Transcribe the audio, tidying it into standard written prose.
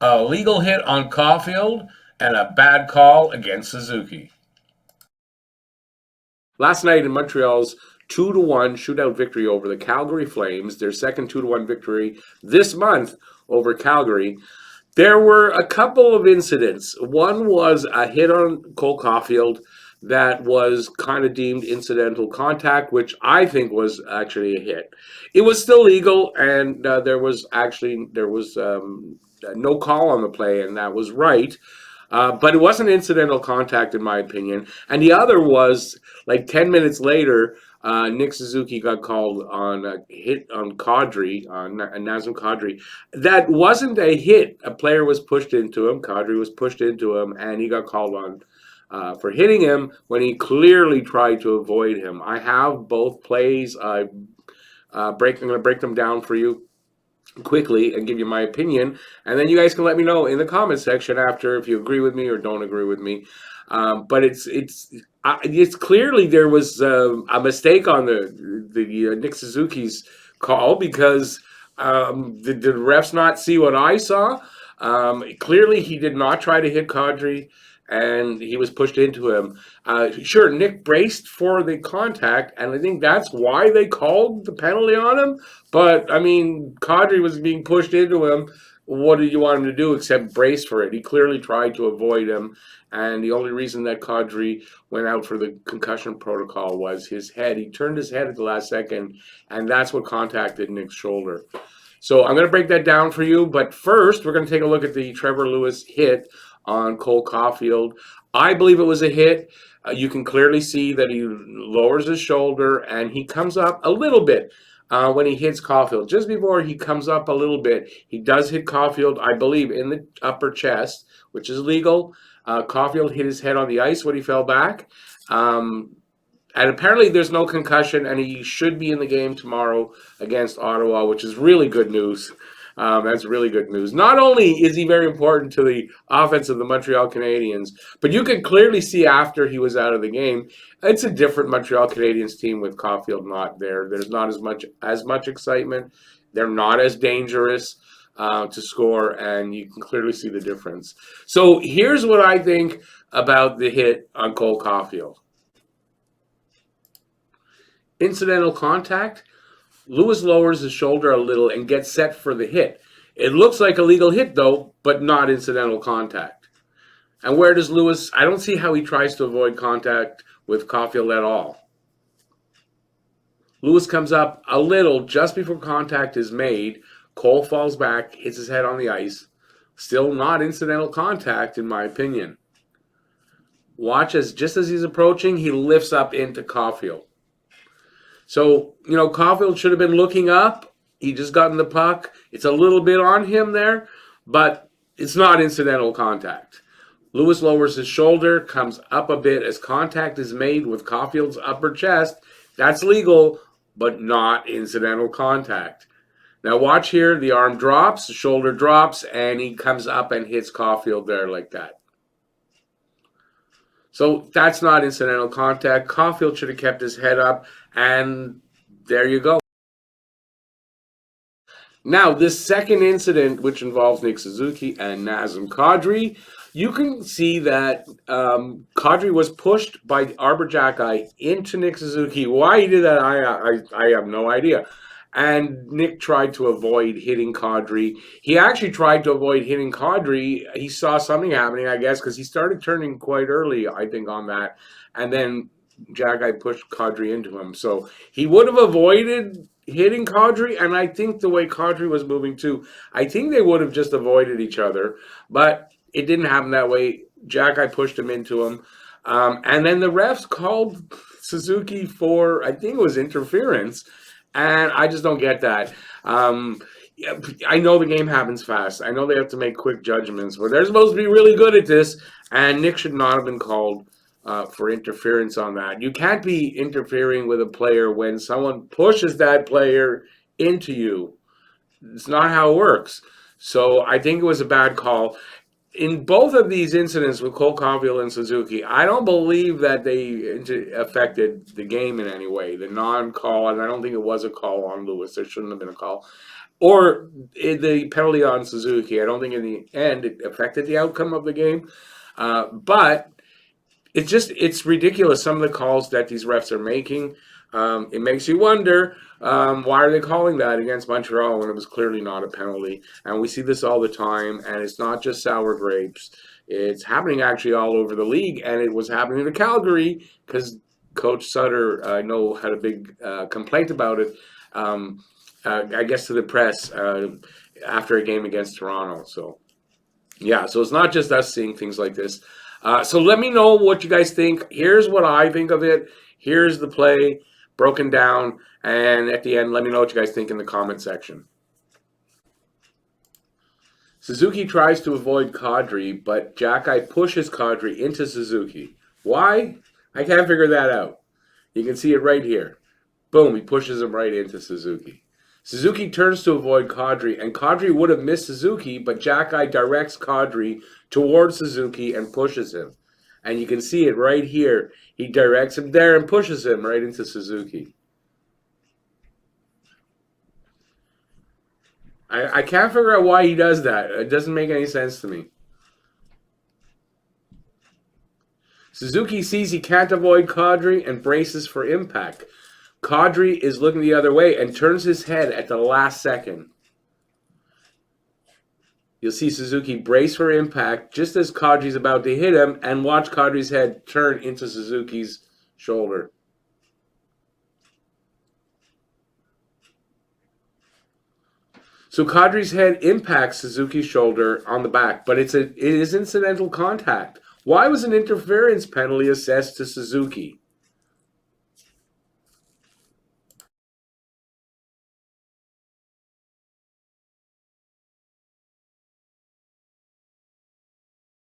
A legal hit on Caufield and a bad call against Suzuki. Last night in Montreal's 2-1 shootout victory over the Calgary Flames, their second 2-1 victory this month over Calgary, there were a couple of incidents. One was a hit on Cole Caufield that was kind of deemed incidental contact, which I think was actually a hit. It was still legal, and there was no call on the play, and that was right. But it wasn't incidental contact, in my opinion. And the other was like 10 minutes later, Nick Suzuki got called on a hit on Kadri, on Nazem Kadri. That wasn't a hit. A player was pushed into him. Kadri was pushed into him, and he got called on for hitting him when he clearly tried to avoid him. I have both plays. I'm going to break them down for you quickly and give you my opinion, and then you guys can let me know in the comment section after if you agree with me or don't agree with me. But it's clearly there was a mistake on the Nick Suzuki's call because did the refs not see what I saw? Clearly, he did not try to hit Kadri, and he was pushed into him. Sure, Nick braced for the contact, and I think that's why they called the penalty on him. But I mean, Kadri was being pushed into him. What did you want him to do except brace for it? He clearly tried to avoid him, and the only reason that Kadri went out for the concussion protocol was his head. He turned his head at the last second, and that's what contacted Nick's shoulder. So I'm going to break that down for you, but first we're going to take a look at the Trevor Lewis hit on Cole Caufield. I believe it was a hit. You can clearly see that he lowers his shoulder and he comes up a little bit when he hits Caufield. Just before he comes up a little bit, he does hit Caufield, I believe, in the upper chest, which is legal. Caufield hit his head on the ice when he fell back. And apparently there's no concussion, and he should be in the game tomorrow against Ottawa, which is really good news. That's really good news. Not only is he very important to the offense of the Montreal Canadiens, but you can clearly see after he was out of the game, it's a different Montreal Canadiens team with Caufield not there. There's not as much excitement. They're not as dangerous to score, and you can clearly see the difference. So here's what I think about the hit on Cole Caufield. Incidental contact. Lewis lowers his shoulder a little and gets set for the hit. It looks like a legal hit, though, but not incidental contact. And where does Lewis? I don't see how he tries to avoid contact with Caufield at all. Lewis comes up a little just before contact is made. Cole falls back, hits his head on the ice. Still not incidental contact, in my opinion. Watch as just as he's approaching, he lifts up into Caufield. So, Caufield should have been looking up. He just gotten the puck. It's a little bit on him there, but it's not incidental contact. Lewis lowers his shoulder, comes up a bit as contact is made with Caufield's upper chest. That's legal, but not incidental contact. Now watch here. The arm drops, the shoulder drops, and he comes up and hits Caufield there like that. So that's not incidental contact. Caufield should have kept his head up, and there you go. Now, this second incident, which involves Nick Suzuki and Nazem Kadri, you can see that Kadri was pushed by Arbor Jacki into Nick Suzuki. Why he did that, I have no idea. And Nick tried to avoid hitting Kadri. He actually tried to avoid hitting Kadri. He saw something happening, I guess, because he started turning quite early, I think, on that. And then Jacki pushed Kadri into him. So he would have avoided hitting Kadri, and I think the way Kadri was moving too, I think they would have just avoided each other. But it didn't happen that way. Jacki pushed him into him. And then the refs called Suzuki for, I think it was interference. And I just don't get that. I know the game happens fast. I know they have to make quick judgments, but they're supposed to be really good at this. And Nick should not have been called for interference on that. You can't be interfering with a player when someone pushes that player into you. It's not how it works. So I think it was a bad call. In both of these incidents with Cole Caufield and Suzuki, I don't believe that they affected the game in any way. The non-call, and I don't think it was a call on Lewis. There shouldn't have been a call. or the penalty on Suzuki. I don't think in the end it affected the outcome of the game, but it's ridiculous some of the calls that these refs are making. It makes you wonder, why are they calling that against Montreal when it was clearly not a penalty? And we see this all the time, and it's not just sour grapes. It's happening actually all over the league, and it was happening to Calgary because Coach Sutter, I know, had a big complaint about it. I guess to the press after a game against Toronto. So yeah, so it's not just us seeing things like this. So let me know what you guys think. Here's what I think of it. Here's the play broken down. And at the end, let me know what you guys think in the comment section. Suzuki tries to avoid Kadri, but Jackeye pushes Kadri into Suzuki. Why? I can't figure that out. You can see it right here. Boom, he pushes him right into Suzuki. Suzuki turns to avoid Kadri, and Kadri would have missed Suzuki, but Jackeye directs Kadri towards Suzuki and pushes him. And you can see it right here. He directs him there and pushes him right into Suzuki. I can't figure out why he does that. It doesn't make any sense to me. Suzuki sees he can't avoid Kadri and braces for impact. Kadri is looking the other way and turns his head at the last second. You'll see Suzuki brace for impact just as Kadri's about to hit him, and watch Kadri's head turn into Suzuki's shoulder. So Kadri's head impacts Suzuki's shoulder on the back, but it is incidental contact. Why was an interference penalty assessed to Suzuki?